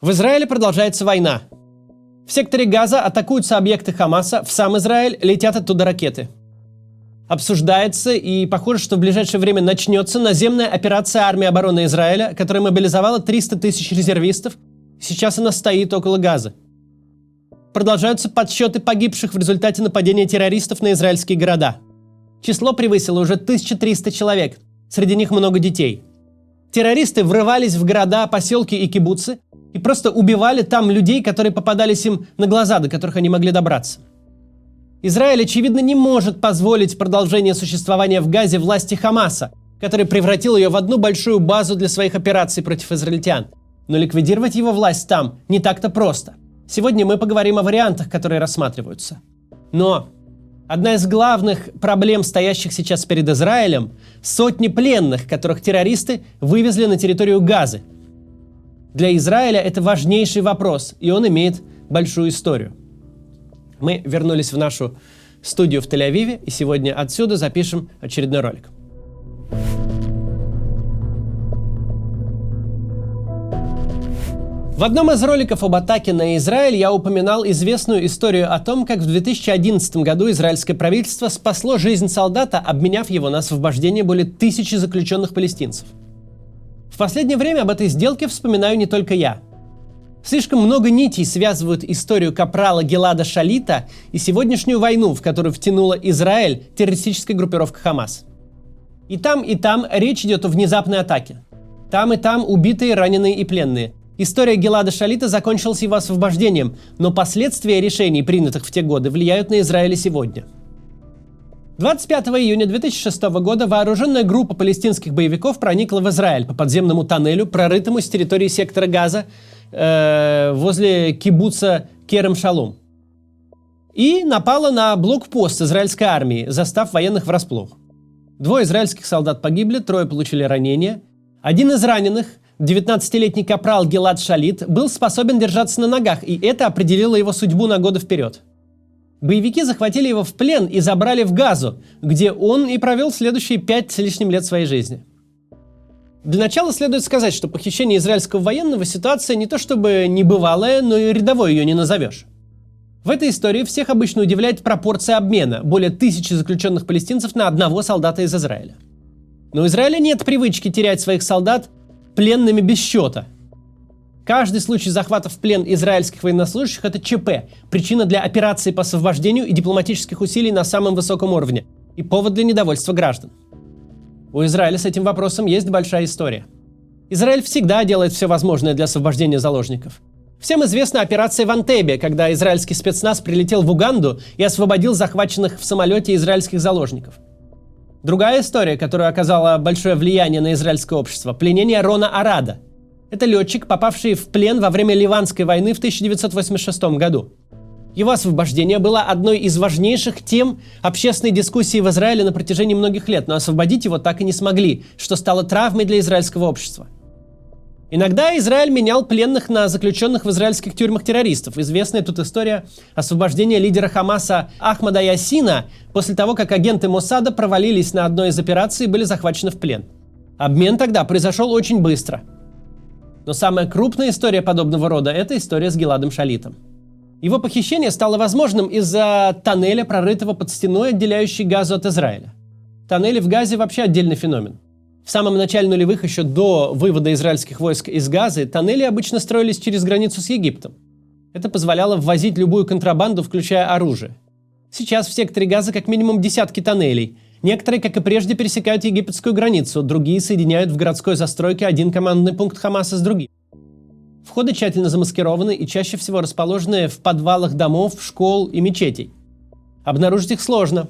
В Израиле продолжается война. В секторе Газа атакуются объекты Хамаса, в сам Израиль летят оттуда ракеты. Обсуждается и похоже, что в ближайшее время начнется наземная операция армии обороны Израиля, которая мобилизовала 300 тысяч резервистов. Сейчас она стоит около Газа. Продолжаются подсчеты погибших в результате нападения террористов на израильские города. Число превысило уже 1300 человек, среди них много детей. Террористы врывались в города, поселки и кибуцы и просто убивали там людей, которые попадались им на глаза, до которых они могли добраться. Израиль, очевидно, не может позволить продолжение существования в Газе власти Хамаса, который превратил ее в одну большую базу для своих операций против израильтян. Но ликвидировать его власть там не так-то просто. Сегодня мы поговорим о вариантах, которые рассматриваются. Но одна из главных проблем, стоящих сейчас перед Израилем, сотни пленных, которых террористы вывезли на территорию Газы. Для Израиля это важнейший вопрос, и он имеет большую историю. Мы вернулись в нашу студию в Тель-Авиве, и сегодня отсюда запишем очередной ролик. В одном из роликов об атаке на Израиль я упоминал известную историю о том, как в 2011 году израильское правительство спасло жизнь солдата, обменяв его на освобождение более 1000 заключенных палестинцев. В последнее время об этой сделке вспоминаю не только я. Слишком много нитей связывают историю капрала Гилада Шалита и сегодняшнюю войну, в которую втянула Израиль террористическая группировка Хамас. И там речь идет о внезапной атаке. Там и там убитые, раненые и пленные. История Гилада Шалита закончилась его освобождением, но последствия решений, принятых в те годы, влияют на Израиль сегодня. 25 июня 2006 года вооруженная группа палестинских боевиков проникла в Израиль по подземному тоннелю, прорытому с территории сектора Газа возле кибуца Керем-Шалом, и напала на блокпост израильской армии, застав военных врасплох. 2 израильских солдат погибли, 3 получили ранения. Один из раненых, 19-летний капрал Гилад Шалит, был способен держаться на ногах, и это определило его судьбу на годы вперед. Боевики захватили его в плен и забрали в Газу, где он и провел следующие 5 с лишним лет своей жизни. Для начала следует сказать, что похищение израильского военного ситуация не то чтобы небывалая, но и рядовой ее не назовешь. В этой истории всех обычно удивляет пропорция обмена – более 1000 заключенных палестинцев на одного солдата из Израиля. Но у Израиля нет привычки терять своих солдат пленными без счета. Каждый случай захвата в плен израильских военнослужащих – это ЧП, причина для операции по освобождению и дипломатических усилий на самом высоком уровне, и повод для недовольства граждан. У Израиля с этим вопросом есть большая история. Израиль всегда делает все возможное для освобождения заложников. Всем известна операция в Антебе, когда израильский спецназ прилетел в Уганду и освободил захваченных в самолете израильских заложников. Другая история, которая оказала большое влияние на израильское общество – пленение Рона Арада. Это летчик, попавший в плен во время Ливанской войны в 1986 году. Его освобождение было одной из важнейших тем общественной дискуссии в Израиле на протяжении многих лет, но освободить его так и не смогли, что стало травмой для израильского общества. Иногда Израиль менял пленных на заключенных в израильских тюрьмах террористов. Известная тут история освобождения лидера Хамаса Ахмада Ясина после того, как агенты Моссада провалились на одной из операций и были захвачены в плен. Обмен тогда произошел очень быстро. Но самая крупная история подобного рода – это история с Гиладом Шалитом. Его похищение стало возможным из-за тоннеля, прорытого под стеной, отделяющей Газу от Израиля. Тоннели в Газе вообще отдельный феномен. В самом начале нулевых, еще до вывода израильских войск из Газы, тоннели обычно строились через границу с Египтом. Это позволяло ввозить любую контрабанду, включая оружие. Сейчас в секторе Газа как минимум десятки тоннелей. Некоторые, как и прежде, пересекают египетскую границу, другие соединяют в городской застройке один командный пункт Хамаса с другим. Входы тщательно замаскированы и чаще всего расположены в подвалах домов, школ и мечетей. Обнаружить их сложно.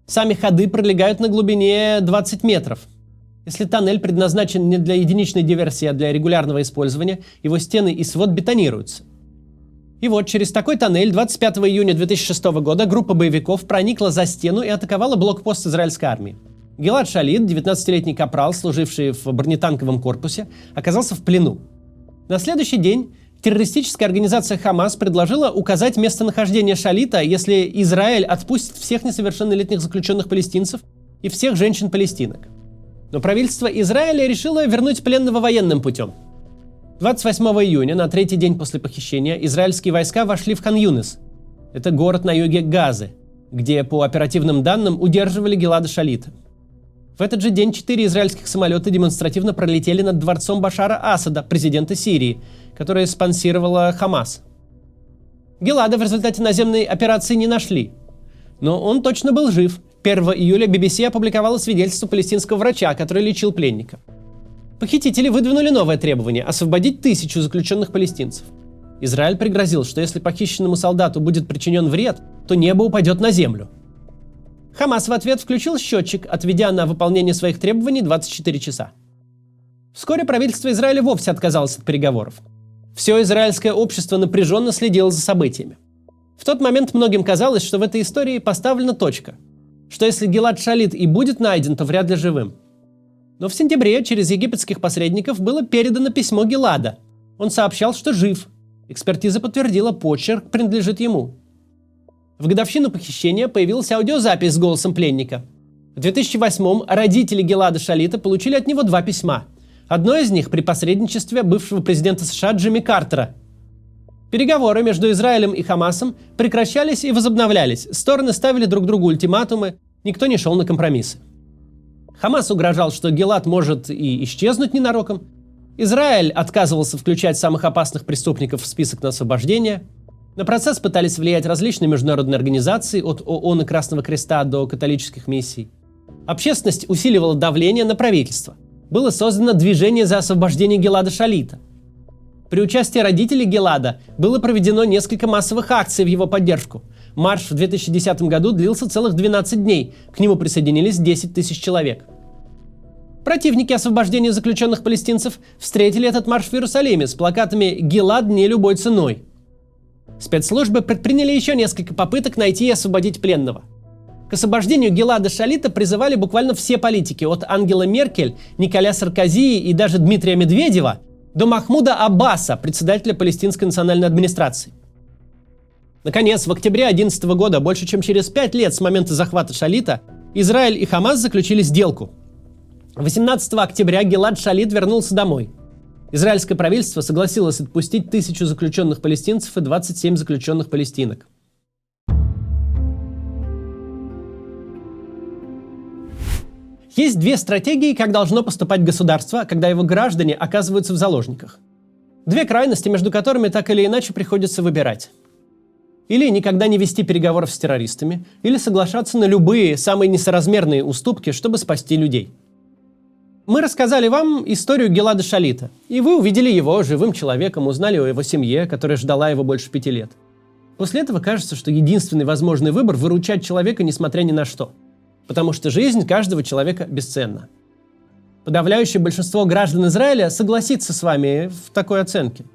Сами ходы пролегают на глубине 20 метров. Если тоннель предназначен не для единичной диверсии, а для регулярного использования, его стены и свод бетонируются. И вот через такой тоннель 25 июня 2006 года группа боевиков проникла за стену и атаковала блокпост израильской армии. Гилад Шалит, 19-летний капрал, служивший в бронетанковом корпусе, оказался в плену. На следующий день террористическая организация Хамас предложила указать местонахождение Шалита, если Израиль отпустит всех несовершеннолетних заключенных палестинцев и всех женщин-палестинок. Но правительство Израиля решило вернуть пленного военным путем. 28 июня, на третий день после похищения, израильские войска вошли в Хан-Юнис. Это город на юге Газы, где, по оперативным данным, удерживали Гилада Шалита. В этот же день 4 израильских самолета демонстративно пролетели над дворцом Башара Асада, президента Сирии, которое спонсировала Хамас. Гилада в результате наземной операции не нашли, но он точно был жив. 1 июля BBC опубликовала свидетельство палестинского врача, который лечил пленника. Похитители выдвинули новое требование – освободить 1000 заключенных палестинцев. Израиль пригрозил, что если похищенному солдату будет причинен вред, то небо упадет на землю. Хамас в ответ включил счетчик, отведя на выполнение своих требований 24 часа. Вскоре правительство Израиля вовсе отказалось от переговоров. Все израильское общество напряженно следило за событиями. В тот момент многим казалось, что в этой истории поставлена точка, что если Гилад Шалит и будет найден, то вряд ли живым. Но в сентябре через египетских посредников было передано письмо Гилада. Он сообщал, что жив. Экспертиза подтвердила, почерк принадлежит ему. В годовщину похищения появилась аудиозапись с голосом пленника. В 2008-м родители Гилада Шалита получили от него 2 письма. Одно из них при посредничестве бывшего президента США Джимми Картера. Переговоры между Израилем и Хамасом прекращались и возобновлялись. Стороны ставили друг другу ультиматумы, никто не шел на компромиссы. Хамас угрожал, что Гилад может и исчезнуть ненароком. Израиль отказывался включать самых опасных преступников в список на освобождение. На процесс пытались влиять различные международные организации, от ООН и Красного Креста до католических миссий. Общественность усиливала давление на правительство. Было создано движение за освобождение Гилада Шалита. При участии родителей Гилада было проведено несколько массовых акций в его поддержку. Марш в 2010 году длился целых 12 дней, к нему присоединились 10 тысяч человек. Противники освобождения заключенных палестинцев встретили этот марш в Иерусалиме с плакатами «Гилад не любой ценой». Спецслужбы предприняли еще несколько попыток найти и освободить пленного. К освобождению Гилада Шалита призывали буквально все политики, от Ангелы Меркель, Николя Саркози и даже Дмитрия Медведева до Махмуда Аббаса, председателя Палестинской национальной администрации. Наконец, в октябре 2011 года, больше чем через 5 лет с момента захвата Шалита, Израиль и Хамас заключили сделку. 18 октября Гилад Шалит вернулся домой. Израильское правительство согласилось отпустить 1000 заключенных палестинцев и 27 заключенных палестинок. Есть 2 стратегии, как должно поступать государство, когда его граждане оказываются в заложниках. 2 крайности, между которыми так или иначе приходится выбирать. Или никогда не вести переговоров с террористами, или соглашаться на любые, самые несоразмерные уступки, чтобы спасти людей. Мы рассказали вам историю Гилада Шалита, и вы увидели его живым человеком, узнали о его семье, которая ждала его больше 5 лет. После этого кажется, что единственный возможный выбор – выручать человека несмотря ни на что. Потому что жизнь каждого человека бесценна. Подавляющее большинство граждан Израиля согласится с вами в такой оценке.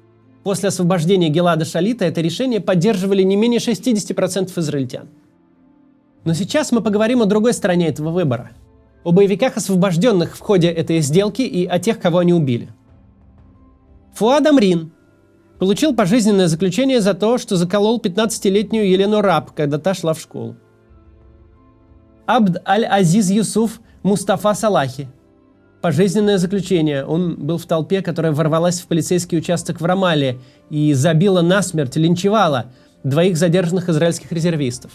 После освобождения Гилада Шалита это решение поддерживали не менее 60% израильтян. Но сейчас мы поговорим о другой стороне этого выбора. О боевиках, освобожденных в ходе этой сделки, и о тех, кого они убили. Фуад Амрин получил пожизненное заключение за то, что заколол 15-летнюю Елену Раб, когда та шла в школу. Абд Аль-Азиз Юсуф Мустафа Салахи. Пожизненное заключение. Он был в толпе, которая ворвалась в полицейский участок в Рамалле и забила насмерть, линчевала 2 задержанных израильских резервистов.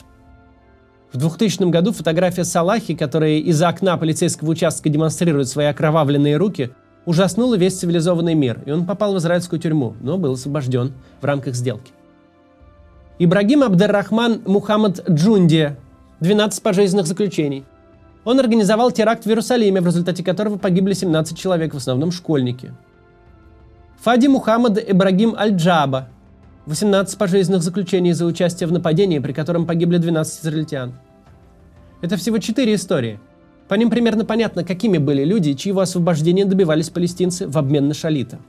В 2000 году фотография Салахи, которая из-за окна полицейского участка демонстрирует свои окровавленные руки, ужаснула весь цивилизованный мир, и он попал в израильскую тюрьму, но был освобожден в рамках сделки. Ибрагим Абдер-Рахман Мухаммад Джунди. 12 пожизненных заключений. Он организовал теракт в Иерусалиме, в результате которого погибли 17 человек, в основном школьники. Фади Мухаммад Ибрагим Аль-Джаба. 18 пожизненных заключений за участие в нападении, при котором погибли 12 израильтян. Это всего 4 истории. По ним примерно понятно, какими были люди, чьего освобождения добивались палестинцы в обмен на Шалита.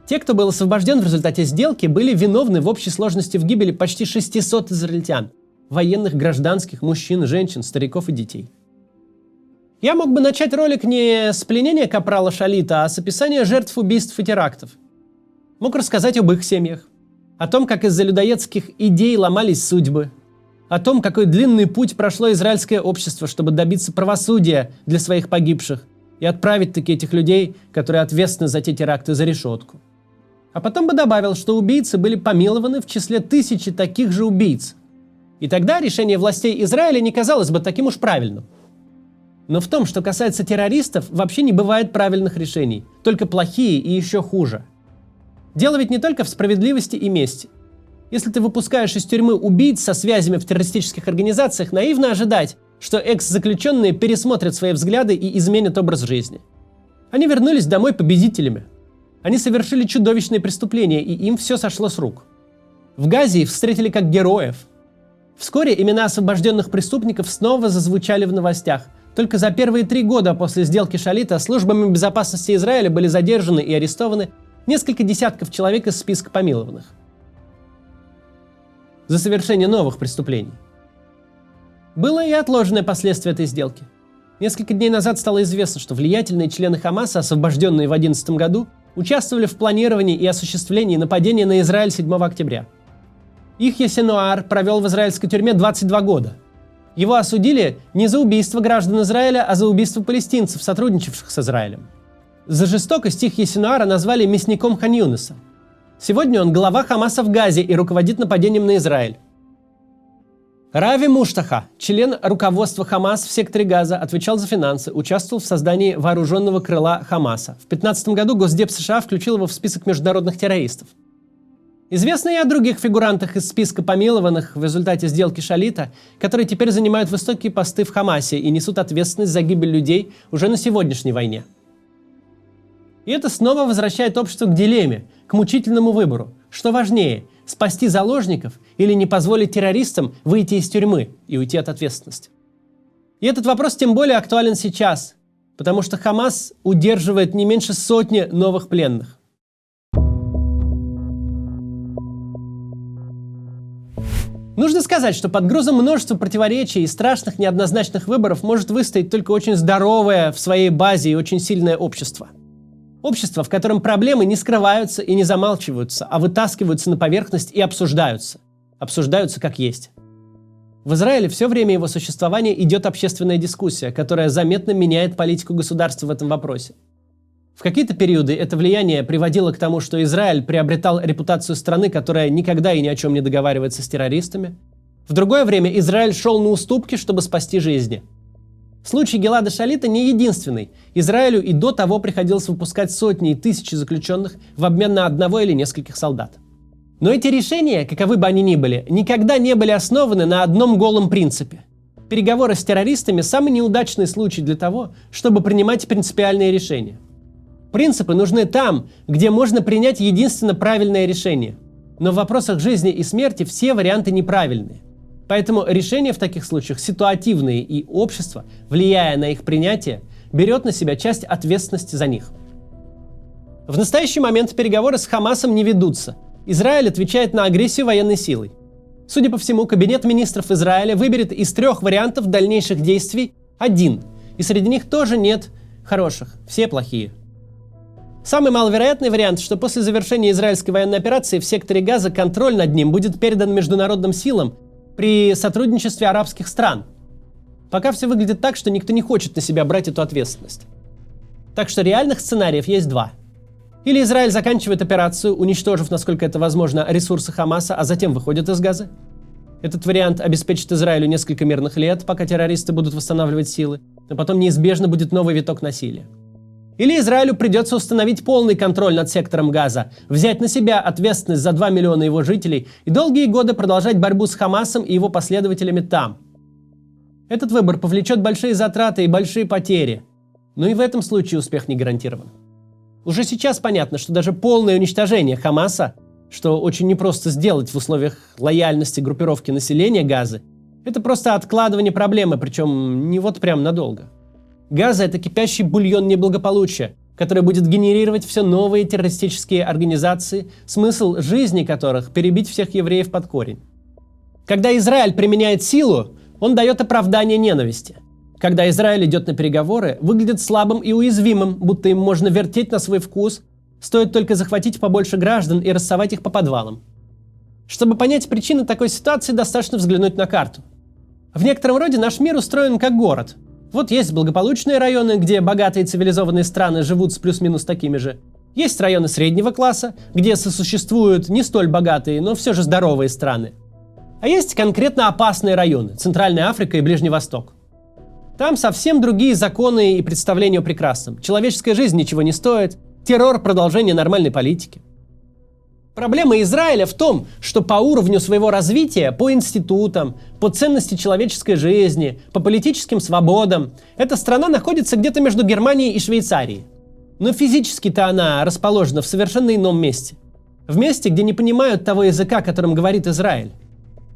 Те, кто был освобожден в результате сделки, были виновны в общей сложности в гибели почти 600 израильтян. Военных, гражданских, мужчин, женщин, стариков и детей. Я мог бы начать ролик не с пленения капрала Шалита, а с описания жертв убийств и терактов. Мог рассказать об их семьях, о том, как из-за людоедских идей ломались судьбы, о том, какой длинный путь прошло израильское общество, чтобы добиться правосудия для своих погибших, и отправить таки этих людей, которые ответственны за те теракты, за решетку. А потом бы добавил, что убийцы были помилованы в числе тысячи таких же убийц. И тогда решение властей Израиля не казалось бы таким уж правильным. Но в том, что касается террористов, вообще не бывает правильных решений, только плохие и еще хуже. Дело ведь не только в справедливости и мести. Если ты выпускаешь из тюрьмы убийц со связями в террористических организациях, наивно ожидать, что экс-заключенные пересмотрят свои взгляды и изменят образ жизни. Они вернулись домой победителями. Они совершили чудовищные преступления, и им все сошло с рук. В Газе их встретили как героев. Вскоре имена освобожденных преступников снова зазвучали в новостях. Только за первые 3 года после сделки Шалита службами безопасности Израиля были задержаны и арестованы несколько десятков человек из списка помилованных за совершение новых преступлений. Было и отложенное последствие этой сделки. Несколько дней назад стало известно, что влиятельные члены Хамаса, освобожденные в 2011 году, участвовали в планировании и осуществлении нападения на Израиль 7 октября. Ихья Синуар провел в израильской тюрьме 22 года. Его осудили не за убийство граждан Израиля, а за убийство палестинцев, сотрудничавших с Израилем. За жестокость Ихья Синуара назвали мясником Хан-Юниса. Сегодня он глава Хамаса в Газе и руководит нападением на Израиль. Рави Муштаха, член руководства Хамас в секторе Газа, отвечал за финансы, участвовал в создании вооруженного крыла Хамаса. В 2015 году Госдеп США включил его в список международных террористов. Известно и о других фигурантах из списка помилованных в результате сделки Шалита, которые теперь занимают высокие посты в Хамасе и несут ответственность за гибель людей уже на сегодняшней войне. И это снова возвращает общество к дилемме, к мучительному выбору. Что важнее – спасти заложников или не позволить террористам выйти из тюрьмы и уйти от ответственности? И этот вопрос тем более актуален сейчас, потому что Хамас удерживает не меньше 100 новых пленных. Нужно сказать, что под грузом множества противоречий и страшных неоднозначных выборов может выстоять только очень здоровое в своей базе и очень сильное общество. Общество, в котором проблемы не скрываются и не замалчиваются, а вытаскиваются на поверхность и обсуждаются. Обсуждаются как есть. В Израиле все время его существования идет общественная дискуссия, которая заметно меняет политику государства в этом вопросе. В какие-то периоды это влияние приводило к тому, что Израиль приобретал репутацию страны, которая никогда и ни о чем не договаривается с террористами. В другое время Израиль шел на уступки, чтобы спасти жизни. Случай Гилада Шалита не единственный. Израилю и до того приходилось выпускать сотни и тысячи заключенных в обмен на одного или нескольких солдат. Но эти решения, каковы бы они ни были, никогда не были основаны на одном голом принципе. Переговоры с террористами – самый неудачный случай для того, чтобы принимать принципиальные решения. Принципы нужны там, где можно принять единственно правильное решение. Но в вопросах жизни и смерти все варианты неправильные. Поэтому решения в таких случаях ситуативные, и общество, влияя на их принятие, берет на себя часть ответственности за них. В настоящий момент переговоры с Хамасом не ведутся. Израиль отвечает на агрессию военной силой. Судя по всему, Кабинет министров Израиля выберет из 3 вариантов дальнейших действий один. И среди них тоже нет хороших, все плохие. Самый маловероятный вариант, что после завершения израильской военной операции в секторе Газа контроль над ним будет передан международным силам при сотрудничестве арабских стран. Пока все выглядит так, что никто не хочет на себя брать эту ответственность. Так что реальных сценариев есть 2. Или Израиль заканчивает операцию, уничтожив, насколько это возможно, ресурсы Хамаса, а затем выходит из Газы. Этот вариант обеспечит Израилю несколько мирных лет, пока террористы будут восстанавливать силы, но потом неизбежно будет новый виток насилия. Или Израилю придется установить полный контроль над сектором Газа, взять на себя ответственность за 2 миллиона его жителей и долгие годы продолжать борьбу с Хамасом и его последователями там. Этот выбор повлечет большие затраты и большие потери, но и в этом случае успех не гарантирован. Уже сейчас понятно, что даже полное уничтожение Хамаса, что очень непросто сделать в условиях лояльности группировки населения Газы, это просто откладывание проблемы, причем не вот прям надолго. Газа – это кипящий бульон неблагополучия, который будет генерировать все новые террористические организации, смысл жизни которых – перебить всех евреев под корень. Когда Израиль применяет силу, он дает оправдание ненависти. Когда Израиль идет на переговоры, выглядит слабым и уязвимым, будто им можно вертеть на свой вкус, стоит только захватить побольше граждан и рассовать их по подвалам. Чтобы понять причины такой ситуации, достаточно взглянуть на карту. В некотором роде наш мир устроен как город. Вот есть благополучные районы, где богатые цивилизованные страны живут с плюс-минус такими же. Есть районы среднего класса, где сосуществуют не столь богатые, но все же здоровые страны. А есть конкретно опасные районы – Центральная Африка и Ближний Восток. Там совсем другие законы и представления о прекрасном. Человеческая жизнь ничего не стоит, террор – продолжение нормальной политики. Проблема Израиля в том, что по уровню своего развития, по институтам, по ценности человеческой жизни, по политическим свободам, эта страна находится где-то между Германией и Швейцарией. Но физически-то она расположена в совершенно ином месте. В месте, где не понимают того языка, которым говорит Израиль.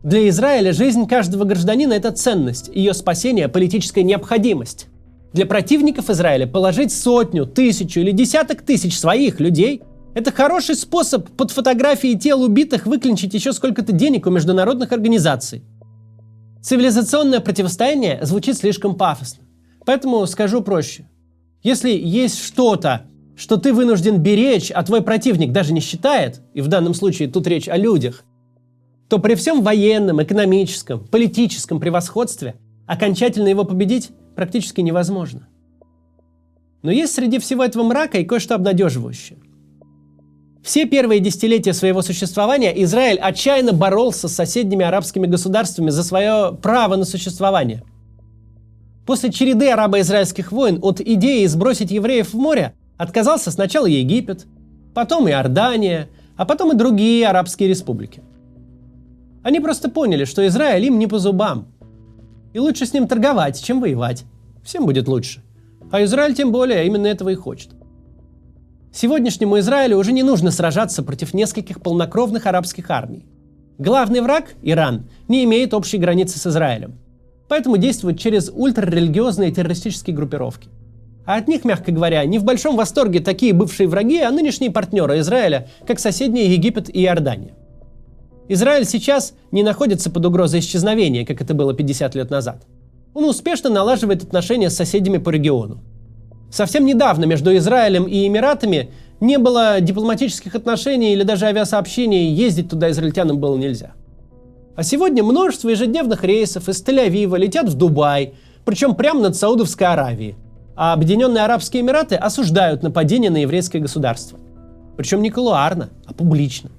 Для Израиля жизнь каждого гражданина – это ценность, ее спасение – политическая необходимость. Для противников Израиля положить сотню, тысячу или десяток тысяч своих людей – это хороший способ под фотографии тел убитых выклинчить еще сколько-то денег у международных организаций. Цивилизационное противостояние звучит слишком пафосно. Поэтому скажу проще. Если есть что-то, что ты вынужден беречь, а твой противник даже не считает, и в данном случае тут речь о людях, то при всем военном, экономическом, политическом превосходстве окончательно его победить практически невозможно. Но есть среди всего этого мрака и кое-что обнадеживающее. Все первые десятилетия своего существования Израиль отчаянно боролся с соседними арабскими государствами за свое право на существование. После череды арабо-израильских войн от идеи сбросить евреев в море отказался сначала Египет, потом Иордания, а потом и другие арабские республики. Они просто поняли, что Израиль им не по зубам. И лучше с ним торговать, чем воевать. Всем будет лучше. А Израиль тем более именно этого и хочет. Сегодняшнему Израилю уже не нужно сражаться против нескольких полнокровных арабских армий. Главный враг, Иран, не имеет общей границы с Израилем. Поэтому действует через ультрарелигиозные террористические группировки. А от них, мягко говоря, не в большом восторге такие бывшие враги, а нынешние партнеры Израиля, как соседние Египет и Иордания. Израиль сейчас не находится под угрозой исчезновения, как это было 50 лет назад. Он успешно налаживает отношения с соседями по региону. Совсем недавно между Израилем и Эмиратами не было дипломатических отношений или даже авиасообщений, ездить туда израильтянам было нельзя. А сегодня множество ежедневных рейсов из Тель-Авива летят в Дубай, причем прямо над Саудовской Аравией. А Объединенные Арабские Эмираты осуждают нападение на еврейское государство. Причем не кулуарно, а публично.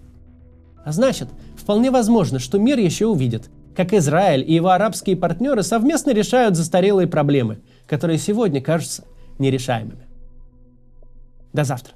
А значит, вполне возможно, что мир еще увидит, как Израиль и его арабские партнеры совместно решают застарелые проблемы, которые сегодня кажутся нерешаемыми. До завтра.